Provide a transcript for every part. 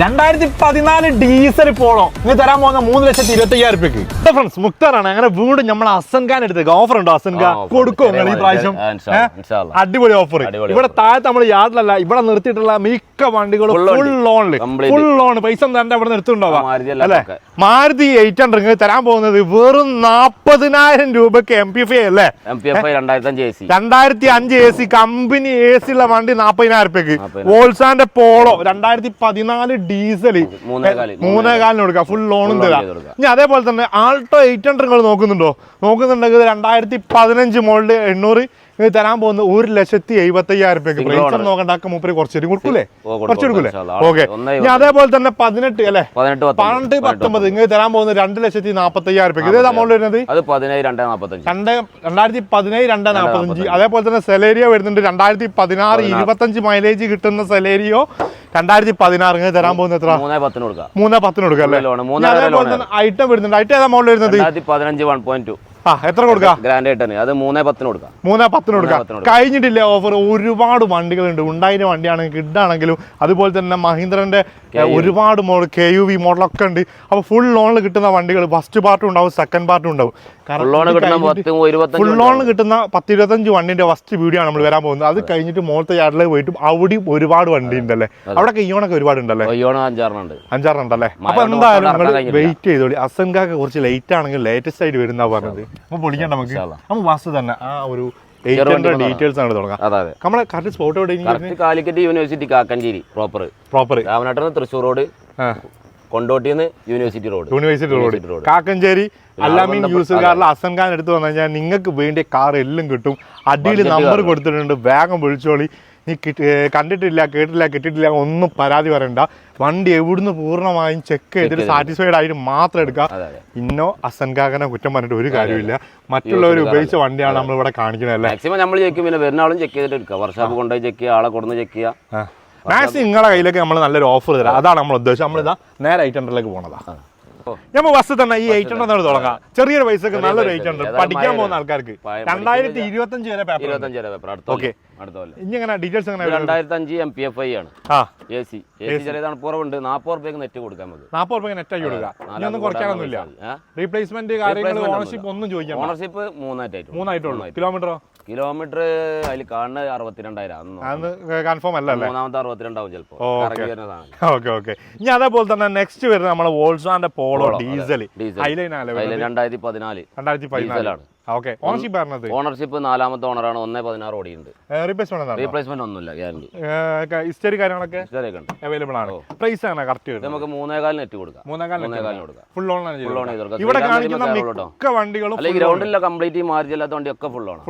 2014 diesel polo ഇങ്ങനെ തരാൻ പോകുന്ന 3,25,000 രൂപയ്ക്ക്. ഫ്രണ്ട്സ് മുക്താറാണ്. അങ്ങനെ വീണ്ടും നമ്മൾ ഹസൻ ഖാൻ എടുത്തേക്ക് ഓഫർ ഉണ്ടോ? ഹസൻ ഖാൻ കൊടുക്കും നിങ്ങൾ ഈ പ്രാവശ്യം അടിപൊളി ഓഫർ. ഇവിടെ താഴത്ത് നമ്മൾ യാർഡിലല്ല, ഇവിടെ നിർത്തിയിട്ടുള്ള മിക്ക വണ്ടികളും ഫുൾ ലോൺ പൈസ എന്താ ഇവിടെ നിർത്തുണ്ടാവാം അല്ലെ. മാരുതി 800 ഇങ്ങനെ തരാൻ പോകുന്നത് വെറും 40,000 രൂപക്ക് MP5 അല്ലേ. 2005 AC കമ്പനി AC ഉള്ള വണ്ടി 40,000 രൂപയ്ക്ക്. വോൾസാന്റെ പോളോ 2014 ഡീസൽ 3.4 കൊടുക്കാം, ഫുൾ ലോണും തരാം. ഇനി അതേപോലെ തന്നെ ആൾട്ടോ 800 നിങ്ങൾ നോക്കുന്നുണ്ടെങ്കിൽ 2015 മോഡൽ 800 തരാൻ പോകുന്നത് 1,70,75,000 രൂപയ്ക്ക്. പ്രൈസ് നോക്കണ്ടാക്ക മൂപ്പര് കുറച്ചു കൊടുക്കൂലേ, ഓക്കെ. ഇനി അതേപോലെ തന്നെ 18 അല്ലെ 19 ഇങ്ങനെ തരാൻ പോകുന്നത് 2,40,000 രൂപയ്ക്ക്. ഇതേതാ മോഡൽ വരുന്നത്? 2017 245. അതേപോലെ തന്നെ സെലേരിയോ വരുന്നുണ്ട് 2016 25 മൈലേജ് കിട്ടുന്ന സെലേരിയോ 2016 ഇങ്ങനെ തരാൻ പോകുന്നത് എത്ര? 3,10 കൊടുക്കാം അല്ലേ. അതേപോലെ തന്നെ ഐറ്റം വരുന്നുണ്ട്. ഐറ്റം ഏതാ മോഡൽ വരുന്നത്? 2015 1.2. എത്ര കൊടുക്കാം? ഗ്രാൻഡ് ആയിട്ടാണ് അത് 3,10 കൊടുക്കാം. 3,10 കൊടുക്കാം. കഴിഞ്ഞിട്ടില്ല ഓഫർ. ഒരുപാട് വണ്ടികളുണ്ട്. ഉണ്ടായിരുന്ന വണ്ടിയാണെങ്കിലും കിഡാണെങ്കിലും അതുപോലെ തന്നെ മഹീന്ദ്രന്റെ ഒരുപാട് മോഡൽ KUV മോഡലൊക്കെ ഉണ്ട്. അപ്പൊ ഫുൾ ലോണിൽ കിട്ടുന്ന വണ്ടികൾ ഫസ്റ്റ് പാർട്ടും ഉണ്ടാവും, സെക്കൻഡ് പാർട്ടും ഉണ്ടാവും. ഫുൾ ലോണിൽ കിട്ടുന്ന 10-25 വണ്ടിന്റെ ഫസ്റ്റ് വീഡിയോ ആണ് നമ്മൾ വരാൻ പോകുന്നത്. അത് കഴിഞ്ഞിട്ട് മോളത്തെ യാർഡിലേക്ക് പോയിട്ട് അവിടെയും ഒരുപാട് വണ്ടി ഉണ്ടല്ലേ. അവിടെ ഇയോണൊക്കെ ഒരുപാട് ഉണ്ടല്ലേ, 5-6 ഉണ്ടല്ലേ. അപ്പൊ എന്തായാലും നിങ്ങൾ വെയിറ്റ് ചെയ്തോളി. ഹസൻ ഖാൻ കുറച്ച് ലേറ്റ് ആണെങ്കിൽ ലേറ്റസ്റ്റ് ആയിട്ട് വരുന്ന പറഞ്ഞത്. അപ്പൊ പൊളിക്കണ്ട നമുക്ക്. നമുക്ക് ബസ് തന്നെ ആ ഒരു ഡീറ്റെയിൽസ് ആണ് തുടങ്ങാം. നമ്മളെ കറക്റ്റ് സ്പോട്ട് എവിടെ? കാലിക്കറ്റ് യൂണിവേഴ്സിറ്റി കാക്കഞ്ചേരി പ്രോപ്പർ രാമനാട്ടിൽ തൃശ്ശൂർ റോഡ്, കൊണ്ടോട്ടിന്ന് university road Kakkanchery Alameen used കാറിൽ ഹസൻ ഖാൻ എടുത്തു വന്നു കഴിഞ്ഞാൽ നിങ്ങൾക്ക് വേണ്ടിയ കാർ എല്ലാം കിട്ടും. അടിയിൽ നമ്പർ കൊടുത്തിട്ടുണ്ട്, വേഗം വിളിച്ചോളി. നീ കണ്ടിട്ടില്ല, കേട്ടില്ല, കിട്ടിയിട്ടില്ല ഒന്നും പരാതി പറയണ്ട. വണ്ടി എവിടുന്ന് പൂർണ്ണമായും ചെക്ക് ചെയ്തിട്ട് സാറ്റിസ്ഫൈഡ് ആയിട്ട് മാത്രം എടുക്കുക. ഇന്നോ ഹസൻ ഖാനെ കുറ്റം പറഞ്ഞിട്ട് ഒരു കാര്യമില്ല. മറ്റുള്ളവർ ഉപയോഗിച്ച വണ്ടിയാണ് നമ്മൾ ഇവിടെ കാണിക്കുന്നത് അല്ലേ. മാക്സിമം നമ്മൾ ചെക്ക് പിന്നെ വരുന്ന ആളും ചെക്ക് ചെയ്തിട്ട് എടുക്കുക. വർഷാപ്പ് കൊണ്ടുപോയി ചെക്ക് ചെയ്യുക, ആളെ കൊടുന്ന് ചെക്ക് ചെയ്യുക. മാക്സിമം നിങ്ങളുടെ കയ്യിലേക്ക് നമ്മൾ നല്ലൊരു ഓഫർ തരാം. അതാണ് നമ്മൾ ഉദ്ദേശം. നമ്മളിതാ നേരെ 800 പോണതാ. നമ്മൾ ബസ് തന്നെ ഈ 800 തുടങ്ങാം. ചെറിയൊരു പൈസക്ക് നല്ലൊരു 800 പഠിക്കാൻ പോകുന്ന ആൾക്കാർക്ക് 2025 വരെ പേപ്പർ. ഓക്കെ, ഇനി എങ്ങനെ ഡീറ്റെയിൽസ്? 2005 MPFI ആണ്. AC ചെറിയതാണ്, കുറവുണ്ട്. 40 രൂപയ്ക്ക് നെറ്റ് കൊടുക്കാൻ മതി. 40 രൂപയ്ക്ക് നെറ്റ് ആയി കൊടുക്കാം. ഒന്നും കുറയ്ക്കാനൊന്നുമില്ല. റീപ്ലേസ്മെന്റ് കാര്യങ്ങൾ ഓണർഷിപ്പ് ഒന്നും ചോദിക്കാം. ഓണർഷിപ്പ് 3 കിലോമീറ്റർ അതിൽ കാണുന്ന 62,000 കൺഫേം അല്ല. മൂന്നാമത്തെ 62 ആവും ചിലപ്പോൾ. ഓക്കെ. ഇനി അതേപോലെ തന്നെ നെക്സ്റ്റ് വരുന്നത് നമ്മളെ വോൾസാന്റെ പോളോ ഡീസൽ 2014 ഓണർഷിപ്പ് 4ാമത്തെ ഓണറാണ്. 1.16 ഓടിയുണ്ട്. റീപ്ലേസ്മെന്റ് ഒന്നുമില്ല, ഗ്യാരണ്ടി. ഹിസ്റ്ററി കാര്യങ്ങളൊക്കെ അവൈലബിൾ ആണ്. പ്രൈസ് ആണ് കറക്റ്റ് നമുക്ക് 3.4 നെറ്റ് കൊടുക്കാം. 3.4 കൊടുക്കാം. ഫുൾ ഓൺ ആണ്. ഇവിടെ കാണിക്കുന്ന മിക്ക വണ്ടികളും ഗ്രൗണ്ടിലെ കംപ്ലീറ്റ് മാർജിൻ ഇല്ലാത്ത വണ്ടിയൊക്കെ ഫുൾ ആണ്.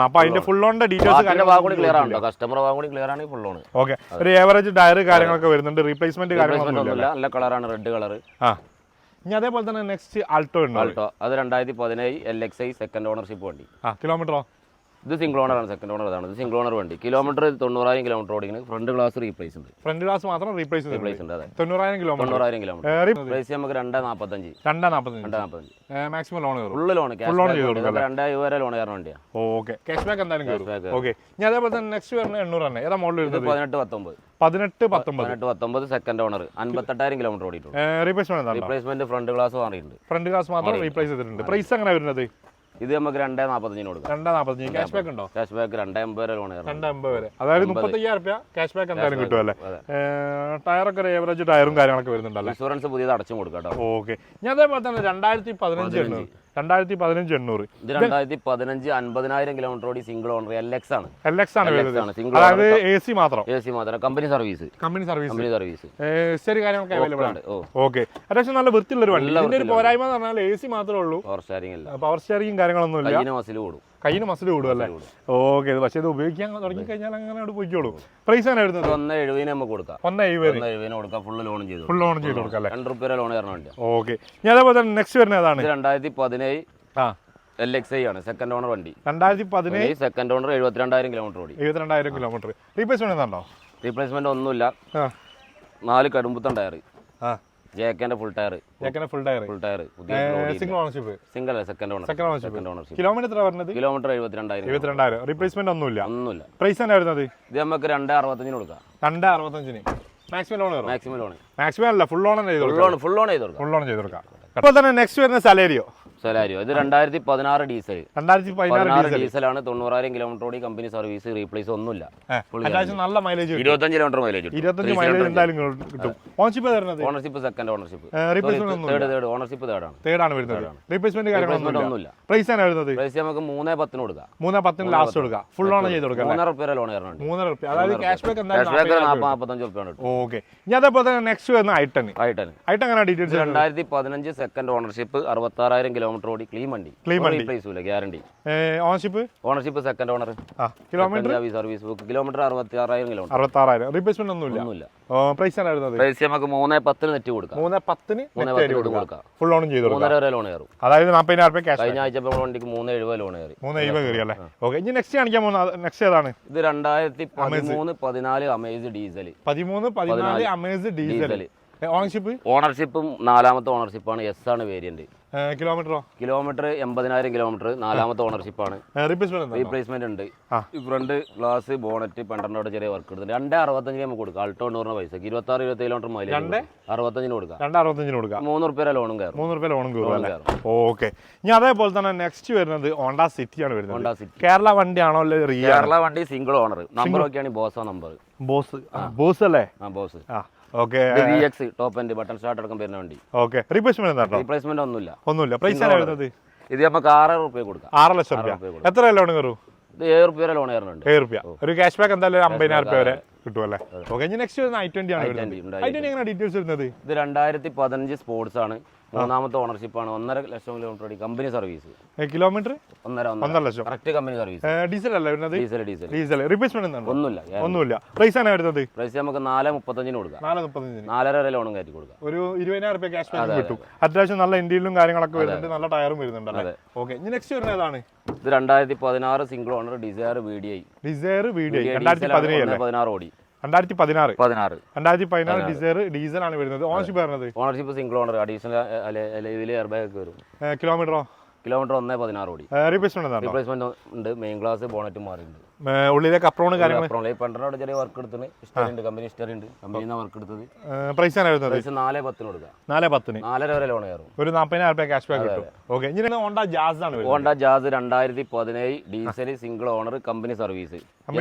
അപ്പൊ അതിന്റെ ഫുൾ ഓണിന്റെ ഡീറ്റെയിൽസ് ക്ലിയർ ആണ്. കസ്റ്റമർ ഭാഗം ക്ലിയർ ആണ്. Full on. ഓക്കെ. ഒരു ഏവറേജ് ടയർ കാര്യങ്ങളൊക്കെ വരുന്നുണ്ട്. റീപ്ലേസ്മെന്റ് കാര്യങ്ങളൊന്നുമില്ല. നല്ല കളറാണ്, റെഡ് കളർ. ഇനി അതേപോലെ തന്നെ നെക്സ്റ്റ് ആൾട്ടോ ഉണ്ട്. അത് 2017 LXI സെക്കൻഡ് ഓണർഷിപ്പ് വണ്ടി. കിലോമീറ്ററോ? ഇത് സിംഗിൾ ഓണർ ആണ്. സെക്കൻഡ് ഓണർ ആണ്. ഇത് സിംഗിൾ ഓണർ വണ്ടി. കിലോമീറ്റർ 90,000 കിലോമീറ്റർ ഓടിക്കുന്നത്. ഫ്രണ്ട് ഗ്ലാസ് റീപ്ലേസ് ഉണ്ട്. ഫ്രണ്ട് ഗ്ലാസ് മാത്രം റീപ്ലേസ് ഉണ്ട്. 90,000 കിലോമീറ്റർ. പ്രൈസ് നമുക്ക് 245. മാക്സിമം ലോൺ കയറും. ഫുൾ ലോൺ 2,000 വരെ ലോൺ കയറുന്ന വണ്ടിയാണ്. ഓക്കെ, ക്യാഷ് ബാക്ക് എന്തായാലും കയറും. ഓക്കെ. ഇനി അതേപോലെ തന്നെ നെക്സ്റ്റ് വരുന്നത് 800 ആണ്. ഏതാ മോഡൽ വരുന്നത്? 18-19 സെക്കൻഡ് ഓണർ 58,000 കിലോമീറ്റർ ഓടിയിട്ടുണ്ട്. റീപ്ലേസ്മെന്റ് ഫ്രണ്ട് ഗ്ലാസ് മാറിയിട്ടുണ്ട്. ഫ്രണ്ട് ഗ്ലാസ് മാത്രം റീപ്ലേസ് ചെയ്തിട്ടുണ്ട്. പ്രൈസ് എങ്ങനെ വരുന്നത്? ഇത് നമുക്ക് 2.45 കൊടുക്കാം. 2.45. ക്യാഷ് ബാക്ക് ഉണ്ടോ? ക്യാഷ് ബാക്ക് 2.50 വരെ ലോൺ കയറും. 2.50 വരെ, അതായത് 35,000 രൂപ ക്യാഷ് ബാക്ക് എന്തായാലും കിട്ടും അല്ലേ. ടയറൊക്കെ ഒരു ഏവറേജ് ടയറും കാര്യങ്ങളൊക്കെ വരുന്നുണ്ടല്ലോ. ഇൻഷുറൻസ് പുതിയത് അടച്ചും കൊടുക്കാം. ഓക്കെ. ഞാൻ അതേപോലെ തന്നെ 2015 800. ഇത് 2015 50,000 കിലോമീറ്റർ ഓടി സിംഗിൾ ഓണർ LX ആണ്. അതായത് AC മാത്രം. Company service. ശരി, കാര്യങ്ങളൊക്കെ അവൈലബിൾ ആണ്. ഓക്കെ. അത്യാവശ്യം നല്ല വൃത്തിയുള്ള ഒരു വണ്ടി. ഇതിന്റെ ഒരു പോരായ്മ എന്ന് പറഞ്ഞാൽ AC മാത്രമേ ഉള്ളൂ. പവർ സ്റ്റിയറിംഗ് കാര്യങ്ങളൊന്നും ഇല്ല. കയ്യിന് മസിൽ കൂടും അല്ലേ. ഓക്കെ. പക്ഷേ ഇത് ഉപയോഗിക്കാൻ തുടങ്ങി കഴിഞ്ഞാൽ അങ്ങനെ അവിടെ പോയിക്കോളൂ. പ്രൈസ് ആണ് വരുന്നത്? 1.70 നമുക്ക് കൊടുക്കാം. 1.70 കൊടുക്കാം. ഫുൾ ലോൺ ചെയ്ത് കൊടുക്കാം അല്ലേ. 2 രൂപ ലോൺ കയറുന്ന വണ്ടിയാണ്. ഓക്കെ. ഞാൻ അതേപോലെ തന്നെ നെക്സ്റ്റ് വരുന്നത് ഏതാണ്? 2017 LXI ആണ്. സെക്കൻഡ് ഓണർ വണ്ടി. 2017 സെക്കൻഡ് ഓണർ 72,000 കിലോമീറ്റർ ഓടി. 72,000 കിലോമീറ്റർ. റീപ്ലേസ്മെന്റ് ഉണ്ടോ? റീപ്ലേസ്മെന്റ് ഒന്നുമില്ല. 4 കടുമ്പുത്തൻ ടയർ. ജേക്കന്റെ full tyre. Single ownership. Second ownership. Kilometre വരുന്നത്? കിലോമീറ്റർ 72,000. റീപ്ലേസ്മെന്റ് ഒന്നുമില്ല. പ്രൈസ് തന്നെ വരുന്നത്? ഇത് നമുക്ക് 2.65 കൊടുക്കാം. 2.65. മാക്സിമം ലോൺ കയറും മാക്സിമം ലോൺ മാക്സിമം അല്ല ഫുൾ ലോൺ ചെയ്ത് കൊടുക്കാം ഫുൾ ലോൺ ചെയ്ത് കൊടുക്കാം ഫുൾ ലോൺ ചെയ്ത് കൊടുക്കാം അപ്പോൾ തന്നെ നെക്സ്റ്റ് വരുന്ന സലേരിയോ സലാരിയോ ഇത് 2016 ഡീസൽ 2016 ഡീസലാണ് 90000 കിലോമീറ്റർ ഓടി കമ്പനി സർവീസ് റീപ്ലേസ് ഒന്നുമില്ല അത്യാവശ്യം നല്ല മൈലേജ് 25 കിലോമീറ്റർ മൈലേജ് 25 മൈലേജ് എന്തായാലും കിട്ടും ഓണർഷിപ്പ് തരുന്നത് ownership second ownership replacement third ownership തേർഡാണ് വരുന്നത് റീപ്ലേസ്മെന്റ് ഒന്നുമില്ല പ്രൈസ് ആണ് വരുന്നത് പ്രൈസ് നമുക്ക് 3.10 കൊടുക്കാം 3.10 ലാസ്റ്റ് കൊടുക്കാം ഫുൾ ലോൺ ചെയ്ത് കൊടുക്കാം 3.5 രൂപ ലോൺ കയറുന്നുണ്ട് 3 രൂപ അതായത് ക്യാഷ് ബാക്ക് ക്യാഷ് ബാക്ക് 45 രൂപ ഉണ്ട് ഓക്കെ ഇനി അതേപോലെ തന്നെ നെക്സ്റ്റ് വരുന്ന ഐട്ടൺ എങ്ങനെ ഡീറ്റെയിൽസ് 2015 സെക്കൻഡ് ഓണർഷിപ്പ് 66000 കിലോമീറ്റർ ഓടി ക്ലീൻ വണ്ടി റീപ്ലേസ് ഇല്ല guarantee ownership second owner kilometre service book kilometre 66000 kilometre 66000 replacement ഒന്നുമില്ല പ്രൈസ് ആണ് വരുന്നത് പ്രൈസ് നമുക്ക് 3.10 നെറ്റ് കൊടുക്കാം 3.10 കൊടുക്കാം ഫുൾ ലോൺ ചെയ്ത് കൊടുക്കാം 3.5 ലോൺ കയറും അതായത് 40000 രൂപ ക്യാഷ് കഴിഞ്ഞ ആഴ്ച വണ്ടിക്ക് 3.70 ലോൺ കയറി 3.70 കയറി അല്ലേ ഓക്കെ ഇനി നെക്സ്റ്റ് കാണിക്കാൻ പോകുന്ന നെക്സ്റ്റ് ഏതാണ് ഇത് 2013-14 അമേസ് ഡീസൽ 13-14 അമേസ് ഡീസൽ ഓണർഷിപ്പും 4ാമത്തെ ഓണർഷിപ്പാണ് എസ് ആണ് വേരിയന്റ് കിലോമീറ്റർ 80,000 കിലോമീറ്റർ 4ാമത്തെ ഓണർഷിപ്പാണ് റീപ്ലേസ്മെന്റ് ഉണ്ട് ഫ്രണ്ട് ഗ്ലാസ് ബോണറ്റ് പെണ്ടറിനോട് ചെറിയ വർക്ക് എടുത്തിട്ടുണ്ട് 2.65 നമുക്ക് കൊടുക്കാം ആൾട്ടോ 100 പൈസ 26-27 കിലോമീറ്റർ മൈലേജ് 65 കൊടുക്കാം 3 രൂപ ലോണും കയറും 3 രൂപ ലോണും കയറും ഓക്കെ ഇനി അതേപോലെ തന്നെ നെക്സ്റ്റ് വരുന്നത് ഹോണ്ട സിറ്റി ആണ് വരുന്നത് കേരള വണ്ടിയാണോ കേരള വണ്ടി സിംഗിൾ ഓണർ നമ്പർ ഒക്കെയാണ് ബോസ് നമ്പർ ബോസ് അല്ലേ boss okay top end button start അടക്കം വരുന്ന വണ്ടി ഓക്കെ റീപ്ലേസ്മെന്റ് ഒന്നുമില്ല പ്രൈസ് വരുന്നത് ഇത് നമുക്ക് 6 രൂപ കൊടുക്കാം 6 ലക്ഷം രൂപ എത്ര ലോൺ കയറും ഇത് 7 രൂപ ലോൺ കയറുന്നുണ്ട് 7 രൂപ ഒരു ക്യാഷ് ബാക്ക് എന്തായാലും 50,000 രൂപ വരെ കിട്ടുമല്ലേ ഓക്കെ ഇനി നെക്സ്റ്റ് വരുന്ന i20 ആണ് എങ്ങനെ ഡീറ്റെയിൽസ് വരുന്നത് ഇത് 2015 സ്പോർട്സ് ആണ് 3ാമത്തെ ഓണർഷിപ്പ് ആണ് 1.5 ലക്ഷം കിലോമീറ്റർ കമ്പനി സർവീസ് കിലോമീറ്റർ 1.5 ലക്ഷം കറക്റ്റ് കമ്പനി സർവീസ് ഡീസൽ അല്ല വരുന്നത് ഡീസൽ റീപ്ലേസ്മെന്റ് ഒന്നുമില്ല പ്രൈസ് ആണ് വരുന്നത് പ്രൈസ് നമുക്ക് 4.35 കൊടുക്കാം 4.5 വരെ ലോണും കയറ്റി കൊടുക്കാം ഒരു 20,000 രൂപ ക്യാഷ് ബാക്ക് കിട്ടും അത്യാവശ്യം നല്ല ഇന്ത്യയിലും കാര്യങ്ങളൊക്കെ വരുന്നുണ്ട് നല്ല ടയറും വരുന്നുണ്ട് ഓക്കെ ഇനി നെക്സ്റ്റ് വരുന്നത് ഏതാണ് ഇത് 2016 സിംഗിൾ ഓണർ ഡിസയർ VDI 2017 ഓടി 2016 ഡീസൽ ആണ് വരുന്നത് ownership single owner additional air bag വരും കിലോമീറ്റർ 1.16 ഓടി റീപ്ലേസ്മെന്റ് ഉണ്ട് മെയിൻ ക്ലാസ് ബോണറ്റ് മാറിയിട്ടുണ്ട് ഉള്ളിലേക്ക് അപ്രോണ് കാര്യങ്ങൾ പണ്ടനോട് ചെറിയ വർക്ക് എടുത്തിന് ഹിസ്റ്ററി കമ്പനി ഹിസ്റ്ററി ഉണ്ട് കമ്പനിയിൽ വർക്ക് എടുത്തത് പ്രൈസ് ആണ് വരുന്നത് 4.10 കൊടുക്കാം 4.10 വരെ ലോൺ കയറും ഒരു 40,000 രൂപ ക്യാഷ് ബാക്ക് കിട്ടും ഓക്കെ ഇനി ഹോണ്ട ജാസ് ആണ് Honda Jazz 2017 diesel single owner company service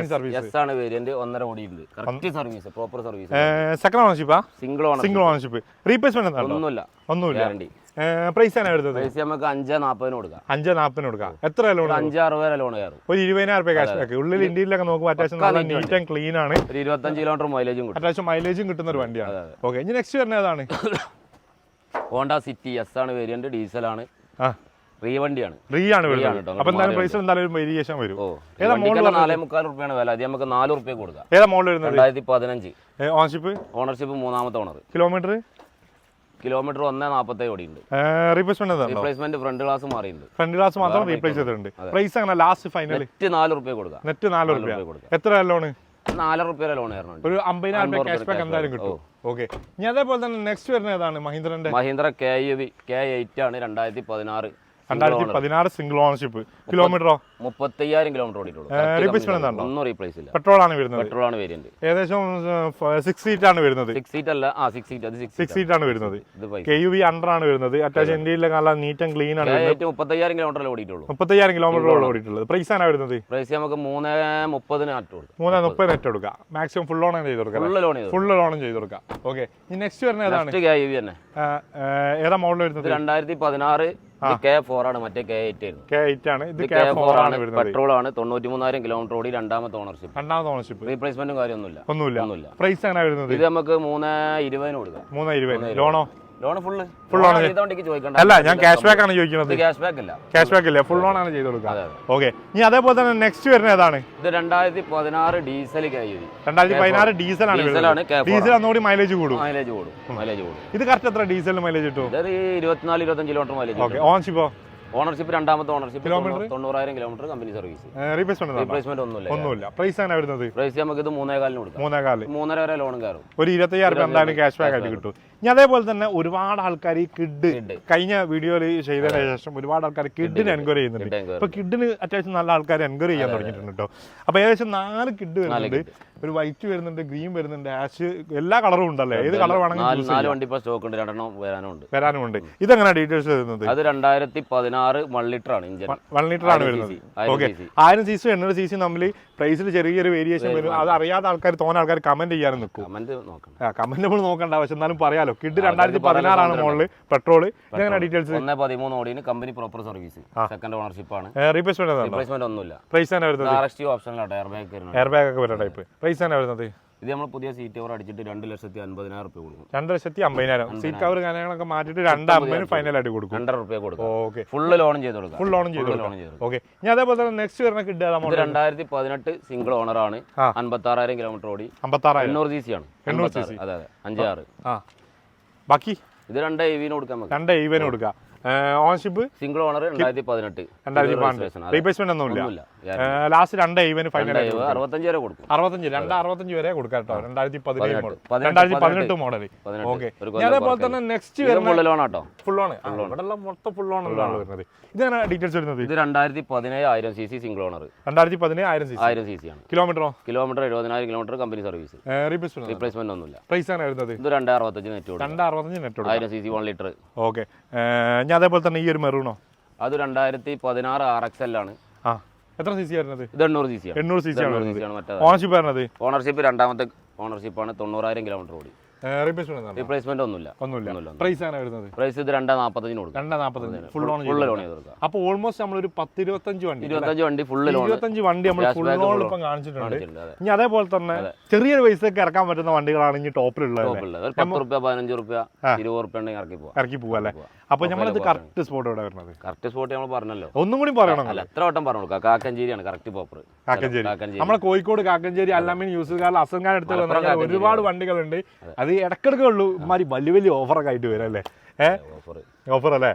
S ആണ് വേരിയന്റ് 1.5 ഓടി ഉണ്ട് correct service proper service second ownership single ownership replacement ഒന്നുമില്ല ഗ്യാരണ്ടി പ്രൈസ് ആണ് വരുന്നത് പ്രൈസ് നമുക്ക് 5.40 കൊടുക്കാം 5.40 കൊടുക്കാം എത്ര ലോൺ 5.60 ലോൺ കയറും ഒരു 20,000 രൂപ ക്യാഷ് ബാക്ക് ഉള്ളിൽ ഇന്ത്യയിലൊക്കെ നോക്കുമ്പോൾ അത്യാവശ്യം നല്ല നീറ്റ് ആൻഡ് ക്ലീൻ ആണ് 25 കിലോമീറ്റർ മൈലേജും കിട്ടും അത്യാവശ്യം മൈലേജും കിട്ടുന്ന ഒരു വണ്ടിയാണ് ഓക്കെ ഇനി നെക്സ്റ്റ് വരുന്നത് ഏതാണ് ഹോണ്ട സിറ്റി എസ് ആണ് വേരിയന്റ് ഡീസൽ ആണ് വണ്ടിയാണ് അപ്പൊ എന്തായാലും പ്രൈസ് എന്തായാലും വേരിയേഷൻ വരും 4.45 രൂപയാണ് വില അത് നമുക്ക് 4 രൂപ കൊടുക്കാം ഏതാ മോഡൽ വരുന്നത് 2015 ഓണർഷിപ്പ് 3ാമത്തെ ഓണർ കിലോമീറ്റർ 1.47 ഓടിയുണ്ട് റീപ്ലേസ്മെന്റ് ഫ്രണ്ട് ഗ്ലാസ് മാറിയിട്ടുണ്ട് മാത്രം റീപ്ലേസ് ചെയ്തിട്ടുണ്ട് പ്രൈസ് അങ്ങനെ ലാസ്റ്റ് ഫൈനൽ നെറ്റ് 4 രൂപ കൊടുക്കാം നെറ്റ് 4 രൂപ എത്ര ലോണ് 4 രൂപ ലോൺ കയറുന്നുണ്ട് ഒരു 50,000 രൂപ ക്യാഷ് ബാക്ക് എന്തായാലും കിട്ടും ഓക്കെ ഇനി അതേപോലെ തന്നെ നെക്സ്റ്റ് വരുന്നത് ഏതാണ് മഹീന്ദ്ര K8 ആണ് 2016 സിംഗിൾ ഓണർഷിപ്പ് കിലോമീറ്ററോ 30,000 കിലോമീറ്റർ ഓടിയിട്ടുള്ളൂ ഒന്നും റീപ്ലേസ് ഇല്ല പെട്രോൾ ആണ് വരുന്നത് പെട്രോൾ ആണ് വേരിയന്റ് ഏകദേശം 6 സീറ്റ് ആണ് വരുന്നത് 6 സീറ്റ് അല്ല 6 സീറ്റ് ആണ് വരുന്നത് KUV അണ്ടർ ആണ് വരുന്നത് അത്യാവശ്യം ഇന്ത്യയിലെ നല്ല നീറ്റ് ആൻഡ് ക്ലീൻ ആണ് 30,000 കിലോമീറ്റർ ഓടിയിട്ടുള്ളൂ 30,000 കിലോമീറ്റർ ഓടിയിട്ടുള്ളത് പ്രൈസ് ആണ് വരുന്നത് പ്രൈസ് നമുക്ക് 3.30 നെറ്റ് കൊടുക്കാം 3.30 നെറ്റ് കൊടുക്കാം മാക്സിമം ഫുൾ ലോൺ ചെയ്ത് കൊടുക്കാം ഫുൾ ലോണും ചെയ്ത് കൊടുക്കാം ഓക്കെ ഇനി നെക്സ്റ്റ് വരുന്നത് ഏതാണ് KUV തന്നെ ഏതാ മോഡൽ വരുന്നത് 2016 K4 ആണ് മറ്റേ K8 ആണ് ഇത് K4 ആണ് പെട്രോൾ ആണ് 93,000 കിലോമീറ്റർ ഓടി രണ്ടാമത്തെ ഓണർഷിപ്പ് റീപ്ലേസ്മെന്റും കാര്യമൊന്നുമില്ല പ്രൈസ് ആണ് വരുന്നത് ഇത് നമുക്ക് 3.20 കൊടുക്കാം 3.20 ലോണോ ലോൺ ഫുൾ അല്ല ഞാൻ ക്യാഷ് ബാക്ക് ആണ് ചോദിക്കുന്നത് ക്യാഷ് ബാക്ക് ഇല്ല ഫുൾ ലോൺ ആണ് ചെയ്ത് കൊടുക്കുക ഓക്കെ ഇനി അതേപോലെ തന്നെ നെക്സ്റ്റ് വരുന്നത് ഏതാണ് ഇത് 2016 ഡീസൽ 2016 ഡീസൽ ആണ് ഡീസൽ ഒന്നുകൂടി മൈലേജ് കൂടും ഇത് കറക്റ്റ് എത്ര ഡീസൽ മൈലേജ് കിട്ടും 24-25 കിലോമീറ്റർ മൈലേജ് ഓക്കെ ഓൺഷിപ്പോ ഓണർഷിപ്പ് രണ്ടാമത്തെ ownership 90,000 kilometre company service replacement ഒന്നുമില്ല പ്രൈസ് ആണ് വരുന്നത് പ്രൈസ് നമുക്ക് ഇത് 3.25 കൊടുക്കാം 3.5 വരെ ലോണും കയറും ഒരു 25,000 രൂപ എന്തായാലും ക്യാഷ് ബാക്ക് ആയിട്ട് കിട്ടും ഇനി അതേപോലെ തന്നെ ഒരുപാട് ആൾക്കാർ ഈ കിഡ് കഴിഞ്ഞ വീഡിയോയിൽ ചെയ്തതിന് ശേഷം ഒരുപാട് ആൾക്കാർ കിഡിന് എൻക്വയറി ചെയ്യുന്നുണ്ട് ഇപ്പൊ കിഡിന് അത്യാവശ്യം നല്ല ആൾക്കാർ എൻക്വയറി ചെയ്യാൻ തുടങ്ങിയിട്ടുണ്ട് കേട്ടോ അപ്പൊ ഏകദേശം 4 കിഡ് വരുന്നുണ്ട് ഒരു വൈറ്റ് വരുന്നുണ്ട്, ഗ്രീൻ വരുന്നുണ്ട്, ആഷ്, എല്ലാ കളറും ഉണ്ടല്ലേ? ഏത് കളർ വേണമെങ്കിലും 4 വണ്ടി ഇപ്പോൾ സ്റ്റോക്ക് ഉണ്ട്, 2 വരാനും ഉണ്ട്. ഇതെങ്ങനെ ഡീറ്റെയിൽസ് വരുന്നത്? അത് 2016 1 ലിറ്റർ ആണ് ഇഞ്ചൻ, 1 ലിറ്റർ ആണ് വരുന്നത്. ഓക്കെ, 1000 cc 800 cc തമ്മിൽ പ്രൈസിൽ ചെറിയൊരു വേരിയേഷൻ വരും. അത് അറിയാത്ത ആൾക്കാർ, തോന്നുന്ന ആൾക്കാർ കമന്റ് ചെയ്യാനും നിൽക്കും. കമന്റ് നമ്മൾ നോക്കണ്ട, പക്ഷെ എന്നാലും പറയാലോ. കിഡ് 2016 ആണ് മോഡല്, പെട്രോൾ. ഇതെങ്ങനെ ഡീറ്റെയിൽസ്? 113 ഓടിന്, company proper service, second ownership ആണ്. റീപ്ലേസ്മെന്റ് ഒന്നുമില്ല. പ്രൈസ് തന്നെ വരുന്നത് ഓപ്ഷനിലാണ്, എയർ ബാഗ് ഒക്കെ വരുന്ന ടൈപ്പ്. പ്രൈസ് തന്നെ വരുന്നത് ഇത് നമ്മൾ പുതിയ സീറ്റ് കവർ അടിച്ചിട്ട് 2,50,000 രൂപ കൊടുക്കും. 2,50,000. സീറ്റ് കവർ കാര്യങ്ങളൊക്കെ മാറ്റിയിട്ട് 2,50,000 ഫൈനലായിട്ട് കൊടുക്കും. 2,500 രൂപ കൊടുക്കും. ഓക്കെ, ഫുള്ള് ലോണും ചെയ്ത് കൊടുക്കും. ഫുൾ ലോണും ചെയ്ത് കൊടുക്കും. ഓക്കെ, ഞാൻ അതേപോലെ തന്നെ നെക്സ്റ്റ് വരുന്ന കിഡ് 2018 സിംഗിൾ ഓണർ ആണ്, 56,000 കിലോമീറ്റർ ഓടി, 56,000 800 cc ആണ്. 800 cc. അതെ, 5.6. ബാക്കി ഇത് 2 EV കൊടുക്കാൻ പറ്റും. 2 EV കൊടുക്കാം. Ownership single owner 2018. റീപ്ലേസ്മെന്റ് ഒന്നുമില്ല. ലാസ്റ്റ് 2 EV ഫൈനൽ 65 വരെ കൊടുക്കും. 65 വരെ കൊടുക്കാം കേട്ടോ. 2018 മോഡൽ. ഓക്കെ, അതേപോലെ തന്നെ നെക്സ്റ്റ് ഫുൾ ലോൺ ആട്ടോ. ഫുൾ ലോൺ, ഇവിടെ മൊത്തം ഫുൾ ലോൺ വരുന്നത്. ഇതാണ് ഡീറ്റെയിൽസ് വരുന്നത്. ഇത് 2017 cc സിംഗിൾ ഓണർ, 2017 1000 cc ആണ്. Kilometre 70,000 kilometre company service. Replacement ഒന്നുമില്ല. പ്രൈസ് ആണ് വരുന്നത്. ഇത് 265 നെറ്റ് കൊടുക്കും. 265 നെറ്റ് കൊടുക്കും. 1000 cc 1 ലിറ്റർ. ഓക്കെ, ഞാൻ അതേപോലെ തന്നെ ഈ ഒരു മെറൂണോ, അത് 2016 RXL ആണ്. എത്ര cc വരുന്നത്? ഇത് 800 cc ആണ്. 800 cc ആണ്. മറ്റേ ഓണർഷിപ്പ് വരുന്നത്? ഓണർഷിപ്പ് രണ്ടാമത്തെ ഓണർഷിപ്പ് ആണ്. 90,000 കിലോമീറ്റർ ഓടി. റീപ്ലേസ്മെന്റ് ഒന്നുമില്ല. പ്രൈസ് ആണ് വരുന്നത്. പ്രൈസ് ഇത് 245 കൊടുക്കും. 245 ഫുൾ ലോൺ ചെയ്ത് കൊടുക്കാം. അപ്പോൾ ഓൾമോസ്റ്റ് നമ്മൾ ഒരു 10-25 വണ്ടി ഫുൾ ലോൺ, 25 വണ്ടി നമ്മൾ ഫുൾ ലോൺ ഇപ്പം കാണിച്ചിട്ടുണ്ട്. ഇനി അതേപോലെ തന്നെ ചെറിയൊരു പൈസക്ക് ഇറക്കാൻ പറ്റുന്ന വണ്ടികളാണ് ഇനി ടോപ്പിലുള്ളത്. 10 രൂപ 15 രൂപ 20 രൂപ ഇറക്കി പോവാ അല്ലേ? അപ്പൊ നമ്മളിത് കറക്റ്റ് സ്പോട്ട് എവിടെ വരുന്നത്? കറക്റ്റ് സ്പോട്ട് നമ്മൾ പറഞ്ഞല്ലോ, ഒന്നും കൂടി പറയണം. എത്ര വട്ടം പറഞ്ഞു കൊടുക്കാം. കാക്കഞ്ചേരിയാണ് കറക്റ്റ് പ്രോപ്പർ. കാക്കഞ്ചേരി, നമ്മളെ കോഴിക്കോട് കാക്കഞ്ചേരി അല്ലാമീൻ യൂസുകാർ അസംഖാൻ എടുത്ത് ഒരുപാട് വണ്ടികളുണ്ട്. അത് ഇടക്കിടക്കേ ഉള്ളൂ ഇമാരി വലിയ വലിയ ഓഫറൊക്കെ ആയിട്ട് വരും അല്ലേ? ഓഫർ അല്ലേ?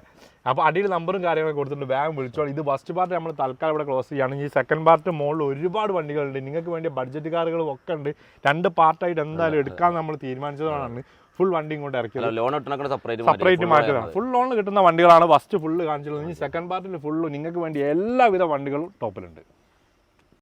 അപ്പോൾ അടിയിൽ നമ്പറും കാര്യങ്ങളൊക്കെ കൊടുത്തിട്ടുണ്ട്, വേഗം വിളിച്ചോളൂ. ഇത് ഫസ്റ്റ് പാർട്ട് നമ്മൾ തൽക്കാലം ഇവിടെ ക്ലോസ് ചെയ്യുകയാണെങ്കിൽ സെക്കൻഡ് പാർട്ട് മുകളിൽ ഒരുപാട് വണ്ടികളുണ്ട്. നിങ്ങൾക്ക് വേണ്ടിയ ബഡ്ജറ്റ് കാറുകളും ഒക്കെ ഉണ്ട്. 2 പാർട്ടായിട്ട് എന്തായാലും എടുക്കാൻ നമ്മൾ തീരുമാനിച്ചതാണ്. ഫുൾ വണ്ടി ഇങ്ങോട്ട് ഇറക്കിയത്, ലോൺ സെപ്പറേറ്റ് മാറ്റതാണ്. ഫുൾ ലോൺ കിട്ടുന്ന വണ്ടികളാണ് ഫസ്റ്റ് ഫുള്ള് കാണിച്ചിട്ടുള്ളത്. ഇനി സെക്കൻഡ് പാർട്ടിൽ ഫുള്ള് നിങ്ങൾക്ക് വേണ്ടി എല്ലാവിധ വണ്ടികളും ടോപ്പിലുണ്ട്.